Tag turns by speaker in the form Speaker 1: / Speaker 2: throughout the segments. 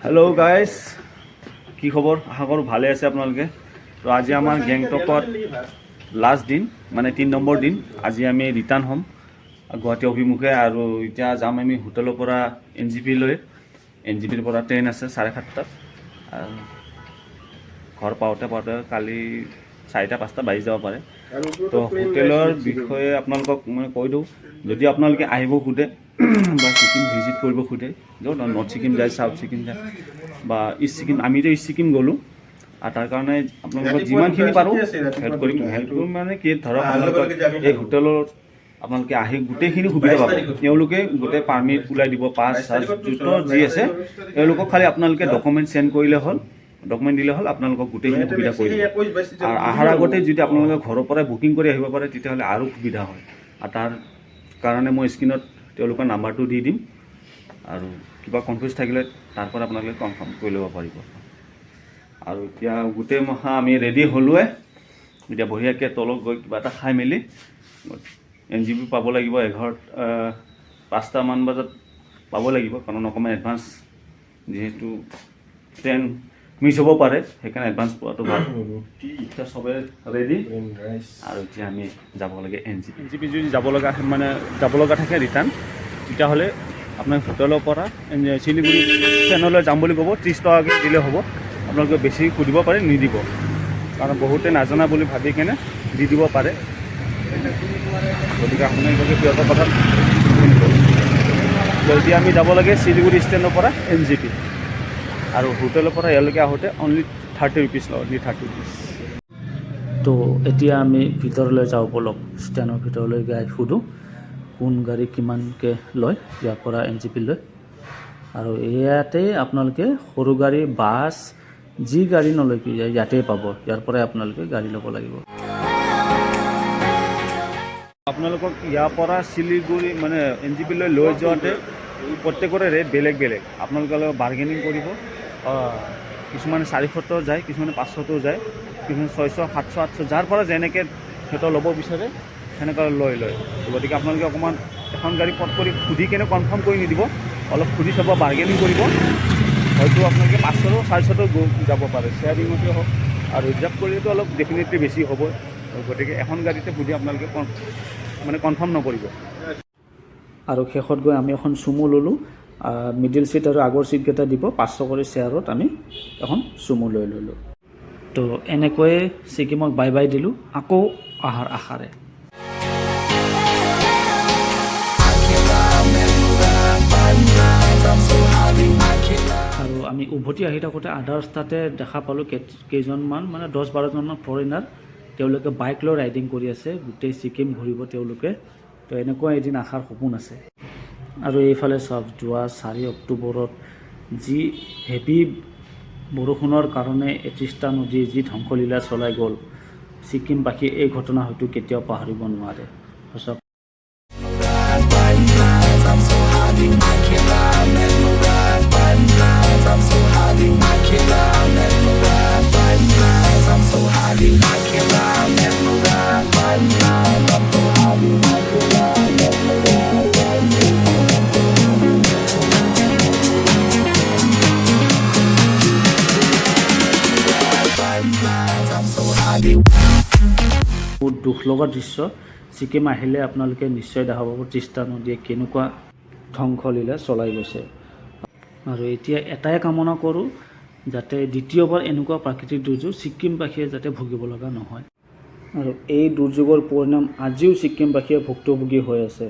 Speaker 1: Hello guys কি খবৰ আশা কৰোঁ ভালে আছে আপোনালোকে তো আজি আমাৰ গেংটকত লাষ্ট দিন মানে 3 নম্বৰ দিন আজি আমি ৰিটাৰ্ণ হ'ম গুৱাহাটী অভিমুখে আৰু এতিয়া যাম আমি হোটেলৰ পৰা এনজিপি লৈ এনজিপিৰ পৰা ট্ৰেইন আছে 7:30 আৰু ঘৰ পাওঁতে কালি 4:00-5:00 বাজি যাব পাৰে তো হোটেলৰ বিষয়ে আপোনালোকক মই কৈ দিওঁ যদি আপোনালোকে আহিব খোজে বা সিকিম ভিজিট কৰিব খোজে য'ত নৰ্থ ছিকিম যায় সাউথ ছিকিম যায় বা ইষ্ট ছিকিম আমিতো ইষ্ট ছিকিম গ'লোঁ আৰু তাৰ কাৰণে আপোনালোকক যিমানখিনি পাৰোঁ হেল্প কৰিম মানে কি ধৰক আপোনালোকক এই হোটেলত আপোনালোকে আহি গোটেইখিনি সুবিধা পাব তেওঁলোকে গোটেই পাৰ্মিট ওলাই দিব পাছ চাৰ্জ যি আছে তেওঁলোকক খালি আপোনালোকে ডকুমেণ্ট চেণ্ড কৰিলে হ'ল ডকুমেণ্ট দিলে হ'ল আপোনালোকক গোটেইখিনি সুবিধা কৰি দিব আৰু অহাৰ আগতে যদি আপোনালোকে ঘৰৰ পৰাই বুকিং কৰি আহিব পাৰে তেতিয়াহ'লে আৰু সুবিধা হয় আৰু তাৰ কাৰণে মই স্ক্ৰীণত তেওঁলোকৰ নাম্বাৰটো দি দিম আৰু কিবা কনফিউজ থাকিলে তাৰ পৰা আপোনালোকে কনফাৰ্ম কৰি ল'ব পাৰিব আৰু এতিয়া গোটেই মহা আমি ৰেডি হ'লোৱে এতিয়া বঢ়িয়াকৈ তলত গৈ কিবা এটা খাই মেলি এনজিপি পাব লাগিব 5টামান বজাত পাব লাগিব কাৰণ অকণমান এডভান্স যিহেতু ট্ৰেইন মিছ হ'ব পাৰে সেইকাৰণে এডভান্স পোৱাটো ভাল এতিয়া চবে ৰেডি আৰু এতিয়া আমি যাব লাগে এনজিপি যদি যাব লগা থাকে ৰিটাৰ্ণ তেতিয়াহ'লে আপোনাৰ হোটেলৰ পৰা শিলিগুৰি ট্ৰেইনলৈ যাম বুলি ক'ব 30 টকাকৈ দিলে হ'ব আপোনালোকে বেছি সুধিব পাৰে নিদিব কাৰণ বহুতে নাজানা বুলি ভাবি কেনে দি দিব পাৰে গতিকে আপোনালোকে সিহঁতৰ কথা শুনিব এতিয়া আমি যাব লাগে শিলিগুৰি ষ্টেণ্ডৰ পৰা এনজিপি আৰু হোটেলৰ পৰা ইয়ালৈকে আহোঁতে অনলি 30 ৰুপিজ লয় অনলি 30 ৰুপিজ তো এতিয়া আমি ভিতৰলৈ যাওঁ বলক ষ্টেণ্ডৰ ভিতৰলৈ গৈ সোধোঁ কোন গাড়ী কিমানকৈ লয় ইয়াৰ পৰা এনজিপি লৈ আৰু ইয়াতে আপোনালোকে সৰু গাড়ী বাছ যি গাড়ী নলয় কি ইয়াতেই পাব ইয়াৰ পৰাই আপোনালোকে গাড়ী ল'ব লাগিব আপোনালোকক ইয়াৰ পৰা শিলিগুৰি মানে এনজিপি লৈ যোৱাতে প্ৰত্যেকৰে ৰেট বেলেগ বেলেগ আপোনালোকে বাৰ্গেনিং কৰিব কিছুমানে 400 যায় কিছুমানে 500 যায় কিছুমানে 600 700 800 যাৰ পৰা যেনেকৈ সিহঁতৰ ল'ব বিচাৰে সেনেকৈ লয় গতিকে আপোনালোকে অকণমান এখন গাড়ী পট কৰি সুধি কেনে কনফাৰ্ম কৰি নিদিব অলপ সুধি চাব বাৰ্গেনিং কৰিব হয়তো আপোনালোকে 500-400 যাব পাৰে শ্বেয়াৰিঙতে হওক আৰু ৰিজাৰ্ভ কৰিলেতো অলপ ডেফিনেটলি বেছি হ'ব গতিকে এখন গাড়ীতে সুধি আপোনালোকে মানে কনফাৰ্ম নকৰিব আৰু শেষত গৈ আমি এখন চুমু ল'লোঁ মিডিল ছিট আৰু আগৰ ছিটকেইটা দিব 500 কৰি শ্বেয়াৰত আমি এখন চুমু লৈ ল'লোঁ তো এনেকৈয়ে ছিকিমক বাই বাই দিলোঁ আকৌ অহাৰ আশাৰে আৰু আমি উভতি আহি থাকোঁতে আধা ৰাস্তাতে দেখা পালোঁ কেইজনমান মানে 10-12জনমান ফৰেইনাৰ তেওঁলোকে বাইক লৈ ৰাইডিং কৰি আছে গোটেই ছিকিম ঘূৰিব তেওঁলোকে তো এনেকুৱা এদিন আশাৰ সপোন আছে আৰু এইফালে চাওক যোৱা 4 অক্টোবৰত যি হেভি বৰষুণৰ কাৰণে 31টা নদী যি ধ্বংসলীলা চলাই গ'ল ছিকিমবাসীয়ে এই ঘটনা হয়তো কেতিয়াও পাহৰিব নোৱাৰে সঁচা বহুত দুখ লগা দৃশ্য ছিকিম আহিলে আপোনালোকে নিশ্চয় দেখা পাব 30টা নদীয়ে কেনেকুৱা ধ্বংসলীলা চলাই গৈছে আৰু এতিয়া এটাই কামনা কৰোঁ যাতে দ্বিতীয়বাৰ এনেকুৱা প্ৰাকৃতিক দুৰ্যোগ ছিকিমবাসীয়ে যাতে ভুগিব লগা নহয় আৰু এই দুৰ্যোগৰ পৰিণাম আজিও ছিকিমবাসীয়ে ভুক্তভোগী হৈ আছে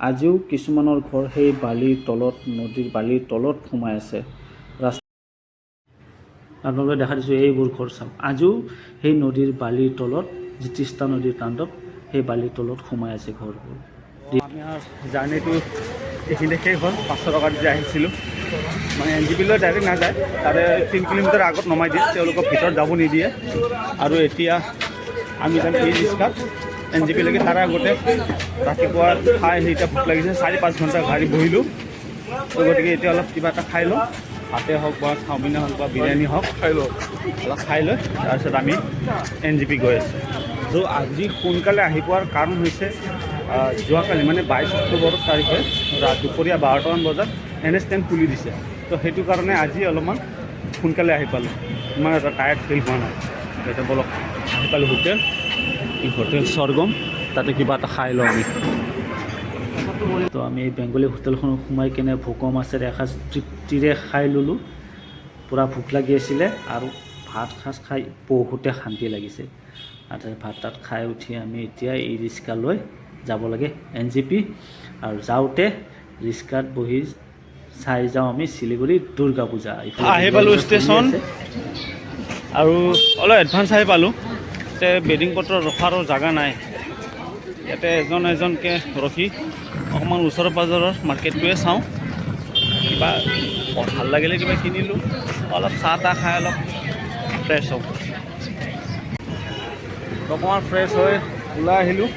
Speaker 1: আজিও কিছুমানৰ ঘৰ সেই বালিৰ তলত নদীৰ বালিৰ তলত সোমাই আছে আপোনালোকে দেখা দিছোঁ এইবোৰ ঘৰ চাওক আজিও সেই নদীৰ বালিৰ তলত যি তিষ্টা নদীৰ তাণ্ডৱ সেই বালিৰ তলত সোমাই আছে ঘৰবোৰ আমি জাৰ্ণিটো এইখিনি শেষ হ'ল 500 টকা দি আহিছিলোঁ মানে এনজিপিলৈ ডাইৰেক্ট নাযায় তাৰে 3 কিলোমিটাৰ আগত নমাই দিয়ে তেওঁলোকক ভিতৰত যাব নিদিয়ে আৰু এতিয়া আমি যাম এই ৰিক্সাত এনজিপিলৈকে তাৰ আগতে ৰাতিপুৱা খাই এতিয়া ভোক লাগিছে 4-5 ঘণ্টা গাড়ী বহিলোঁ গতিকে এতিয়া অলপ কিবা এটা খাই লওঁ ভাতে হওক বা চাওমিনে হওক বা বিৰিয়ানী হওক অলপ খাই লৈ তাৰপিছত আমি এনজিপি গৈ আছোঁ তো আজি সোনকালে আহি পোৱাৰ কাৰণ হৈছে যোৱাকালি মানে 22 অক্টোবৰ তাৰিখে দুপৰীয়া 12টামান বজাত NH10 খুলি দিছে
Speaker 2: তো সেইটো কাৰণে আজি অলপমান সোনকালে আহি পালোঁ, ইমান এটা টায়াৰ্ড ফিল হোৱা নাই। এতিয়া বলক আহি পালোঁ হোটেল, এই হোটেল স্বৰ্গম, তাতে কিবা এটা খাই লওঁ আমি। তো আমি এই বেংগলী হোটেলখনত সোমাই কিনে ভোক মাছেৰে এসাঁজ তৃপ্তিৰে খাই ল'লোঁ। পূৰা ভোক লাগি আছিলে আৰু ভাত সাঁজ খাই বহুতে শান্তি লাগিছে। আৰু ভাত তাত খাই উঠি আমি এতিয়া এই ৰিক্সা লৈ যাব লাগে NGP, আৰু যাওঁতে ৰিক্সাত বহি চাই যাওঁ আমি শিলিগুৰি দুৰ্গা পূজা। আহি পালোঁ ষ্টেচন, আৰু অলপ এডভান্স আহি পালোঁ। এতিয়া বেডিং পত্ৰ ৰখাৰো জেগা নাই, ইয়াতে এজনকৈ ৰখি অকণমান ওচৰ পাজৰৰ মাৰ্কেটটোৱে চাওঁ, কিবা ভাল লাগিলে কিবা কিনিলোঁ, অলপ চাহ তাহ খাই অলপ ফ্ৰেছ হওঁ। অকণমান ফ্ৰেছ হৈ ওলাই আহিলোঁ।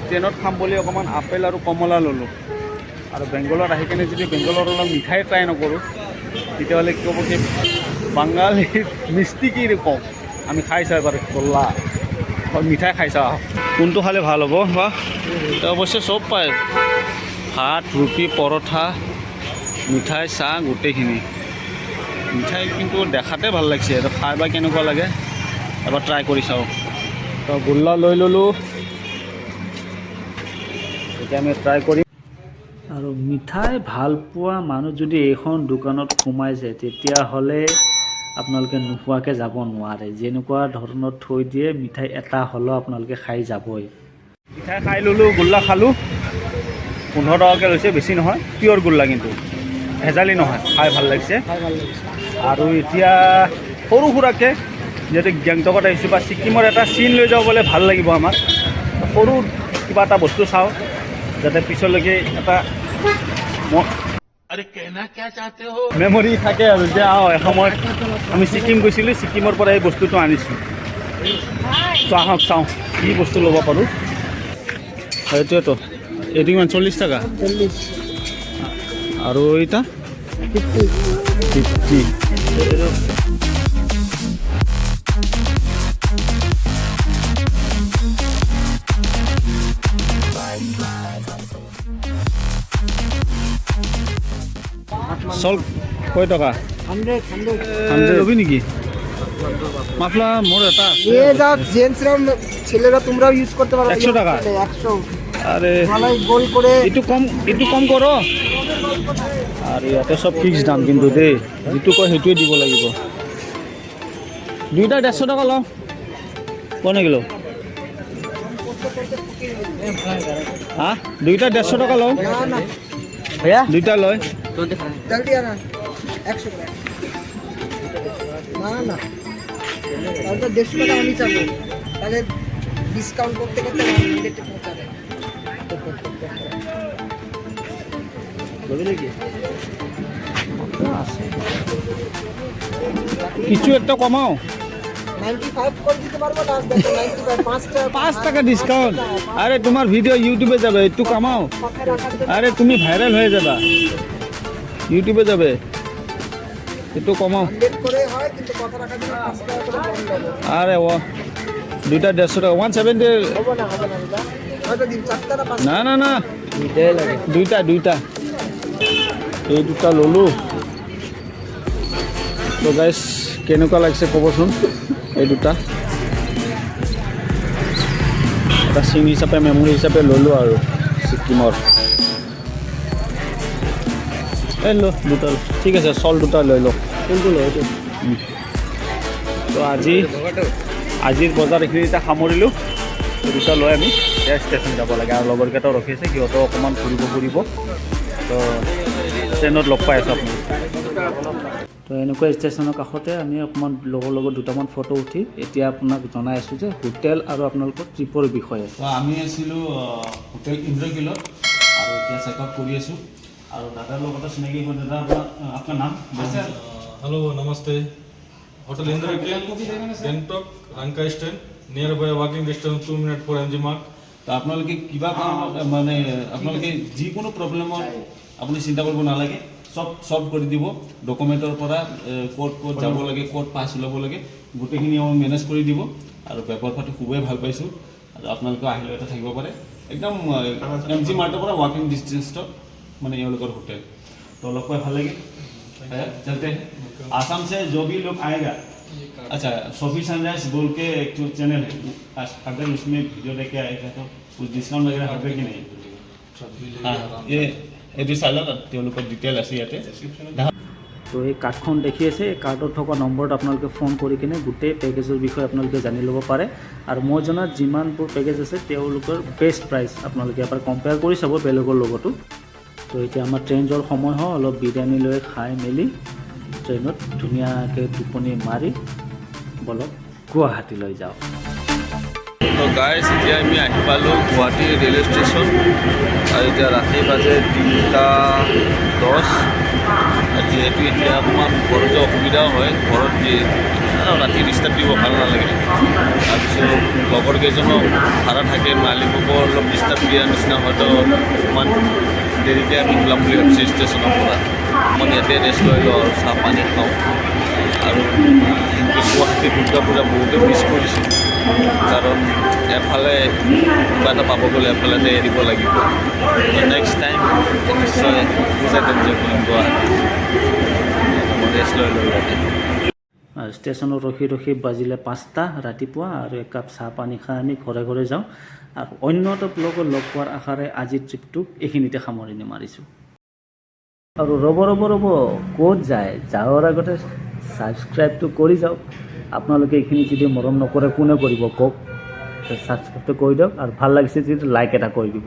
Speaker 2: ট্ৰেইনত খাম বুলি অকণমান আপেল আৰু কমলা ল'লোঁ। আৰু বেংগলত আহি কিনে যদি বেংগলৰ অলপ মিঠাই ট্ৰাই নকৰোঁ তেতিয়াহ'লে কি হ'ব, কি বাঙালী মিষ্টি কি কওঁ, আমি খাই চাওঁ এবাৰ গল্লা মিঠাই খাই চাওঁ, কোনটো খালে ভাল হ'ব বা অৱশ্যে চব পায়, ভাত ৰুটি পৰঠা মিঠাই চাহ গোটেইখিনি। মিঠাই কিন্তু দেখাতে ভাল লাগিছে, এইটো খাই বা কেনেকুৱা লাগে এবাৰ ট্ৰাই কৰি চাওঁ। তো গোল্লা লৈ ল'লোঁ, এতিয়া আমি ট্ৰাই কৰিম। আৰু মিঠাই ভাল পোৱা মানুহ যদি এইখন দোকানত সোমাই যায় তেতিয়াহ'লে আপোনালোকে নোখোৱাকৈ যাব নোৱাৰে। যেনেকুৱা ধৰণৰ থৈ দিয়ে মিঠাই এটা হ'লেও আপোনালোকে খাই যাবই। মিঠাই খাই ল'লোঁ, গোল্লা খালোঁ, 15 টকাকৈ লৈছে, বেছি নহয়, পিয়'ৰ গোল্লা কিন্তু ভেজালি নহয়, খাই ভাল লাগিছে। আৰু এতিয়া সৰু সুৰাকৈ যিহেতু গেংটকত আহিছোঁ বা ছিকিমৰ এটা চিন লৈ যাব গ'লে ভাল লাগিব আমাৰ, সৰু কিবা এটা বস্তু চাওঁ যাতে পিছলৈকে এটা মেমৰি থাকে আৰু যে এসময়ত আমি ছিকিম গৈছিলোঁ, ছিকিমৰ পৰা এই বস্তুটো আনিছোঁ। তো আহক চাওঁ কি বস্তু ল'ব পাৰোঁ। সেইটোৱেতো, এইটো কিমান 40 টকা, আৰু এইটা 50। চল কয় টকা? 100 লবি নেকি? মাফলা মোর এটা
Speaker 3: নিয়ে যাও, জেন্টসরা ছেলেরা তোমরাও ইউজ করতে পারো।
Speaker 2: 100 টাকা।
Speaker 3: 100
Speaker 2: আরে
Speaker 3: মালাই গোল করে
Speaker 2: একটু কম করো। আর ইয়াতে সব ফিক্স দাম কিন্তু দেই, যেটো কয় সেইটোৱে দিব লাগিব। দুইটা 150 টাকা লও, কোন কিলো? হ্যাঁ, দুইটা 150 টাকা লও।
Speaker 3: না না
Speaker 2: ভাইয়া দুইটা লয়।
Speaker 3: জলদি আনা 100 টাকা। না না তাহলে 150 টাকা আমি চাবো, তাহলে ডিসকাউন্ট করতে করতে 100 পৌঁছাবে।
Speaker 2: কিছু একটা কমাও।
Speaker 3: 95 করে দিতে পারবো, লাস্ট দেখো 95
Speaker 2: 5 টাকা ডিসকাউন্ট। আরে তোমার ভিডিও ইউটিউবে যাবে, একটু কামাও।
Speaker 3: কথা রাখার জন্য
Speaker 2: আরে তুমি ভাইরাল হয়ে যাবা, ইউটিউবে যাবে, একটু কমাও।
Speaker 3: 100 করে হয়, কিন্তু কথা রাখার জন্য 5 টাকা করে কম দেবো।
Speaker 2: আরে ও দুইটা 150 টাকা, 170।
Speaker 3: হবে না দাদা, হয়তো দিন 4 টাকা 5
Speaker 2: না না না,
Speaker 3: দুইটাই লাগে।
Speaker 2: দুইটা এই দুটা ললো। তো গাইস কেনেকুৱা লাগিছে ক'বচোন এই দুটা। এটা চিন হিচাপে মেমৰি হিচাপে ল'লোঁ আৰু ছিকিমৰ। এই ল দুটা, ঠিক আছে চল দুটা লৈ লওক।
Speaker 3: কোনটো লয় এইটো?
Speaker 2: তো আজিৰ বজাৰ এইখিনি এতিয়া সামৰিলোঁ। দুটা লৈ আমি এতিয়া ষ্টেচন যাব লাগে, আৰু লগৰকেইটাও ৰখি আছে, সিহঁতেও অকণমান ফুৰিব। তো ট্ৰেইনত লগ পাই আছোঁ আপুনি। তো এনেকুৱা ষ্টেচনৰ কাষতে আমি অকণমান লগৰ লগত দুটামান ফটো উঠি এতিয়া আপোনাক জনাই আছোঁ যে হোটেল আৰু আপোনালোকৰ ট্ৰিপৰ বিষয়ে। তো আমি আছিলোঁ হোটেল ইন্দ্ৰকিলত, আৰু এতিয়া চেকআউট কৰি আছোঁ, আৰু দাদাৰ লগতে চিনাকি হ'ল। দাদা আপোনাৰ নাম?
Speaker 4: हेलो नमस्ते, hotel Indra Gangtok Ranka stand, near by walking distance 2 minute for MG mark.
Speaker 2: তো আপোনালোকে কিবা কাৰণত মানে আপোনালোকে যিকোনো প্ৰব্লেমত আপুনি চিন্তা কৰিব নালাগে, সব সলভ কৰি দিব। ডকুমেণ্টৰ পৰা ক'ত যাব লাগে, ক'ত পাছ ল'ব লাগে, গোটেইখিনি আমি মেনেজ কৰি দিব। আৰু ব্যৱহাৰ পাতি খুবেই ভাল পাইছোঁ, আৰু আপোনালোকে আহিলে এটা থাকিব পাৰে একদম MG মাৰ্টৰ পৰা ৱাকিং ডিষ্টেঞ্চত মানে এওঁলোকৰ হোটেল। তো অলপ পাই ভাল লাগে।
Speaker 1: है चलते हैं आसाम से जो भी लोग आएगा अच्छा सोफी सनराइज बोल के एक जो चैनल है अगर उसमें वीडियो लेके आएगा तो कुछ डिस्काउंट वगैरह হবে कि नहीं ये এইটো চাই লওক তেওঁলোকৰ ডিটেইল আছে ইয়াতে
Speaker 2: তো এই কাৰ্ডখন দেখি আছে এই কাৰ্ডত থকা নম্বৰত আপোনালোকে ফোন কৰি কিনে গোটেই পেকেজৰ বিষয়ে আপোনালোকে জানি ল'ব পাৰে আৰু মই জনাত যিমানবোৰ পেকেজ আছে তেওঁলোকৰ বেষ্ট প্ৰাইচ আপোনালোকে এবাৰ কম্পেয়াৰ কৰি চাব বেলেগৰ লগতো তো এতিয়া আমাৰ ট্ৰেইন যোৱাৰ সময় হয় অলপ বিৰিয়ানী লৈ খাই মেলি ট্ৰেইনত ধুনীয়াকৈ টোপনি মাৰি বলক গুৱাহাটীলৈ যাওঁ
Speaker 1: তো গাইজ এতিয়া আমি আহি পালোঁ গুৱাহাটী ৰেলৱে ষ্টেচন আৰু এতিয়া ৰাতি বাজে 3:10 যিহেতু এতিয়া অকণমান ঘৰতে অসুবিধাও হয় ঘৰত ৰাতি ডিষ্টাৰ্ব দিব ভাল নালাগে তাৰপিছত লগৰ কেইজনক ভাড়া থাকে মালিককো অলপ ডিষ্টাৰ্ব দিয়াৰ নিচিনা হয়তো অকণমান দেৰিকৈ আমি ওলাম বুলি ভাবিছোঁ ষ্টেচনৰ পৰা অকণমান ইয়াতে ৰেষ্ট লৈ লওঁ আৰু চাহ পানী খাওঁ আৰু গুৱাহাটী দুৰ্গা পূজা বহুতে মিছ কৰিছোঁ কাৰণ এফালে কিবা এটা পাব গ'লে এফালে এৰিব লাগিব নেক্সট টাইম নিশ্চয় পূজাত এনজয় কৰিম গুৱাহাটী ৰেষ্ট লৈ লৈ ইয়াতে
Speaker 2: আৰু ষ্টেচনত ৰখি ৰখি বাজিলে 5টা ৰাতিপুৱা আৰু একাপ চাহ পানী খাই আমি ঘৰে ঘৰে যাওঁ আৰু অন্য এটা ব্লগত লগ পোৱাৰ আশাৰে আজিৰ ট্ৰিপটোক এইখিনিতে সামৰণি মাৰিছোঁ আৰু ৰ'ব ক'ত যায় যাৱাৰ আগতে ছাবস্ক্ৰাইবটো কৰি যাওক আপোনালোকে এইখিনি যদি মৰম নকৰে কোনে কৰিব কওক ছাবস্ক্ৰাইবটো কৰি দিয়ক আৰু ভাল লাগিছে যদি লাইক এটা কৰি দিব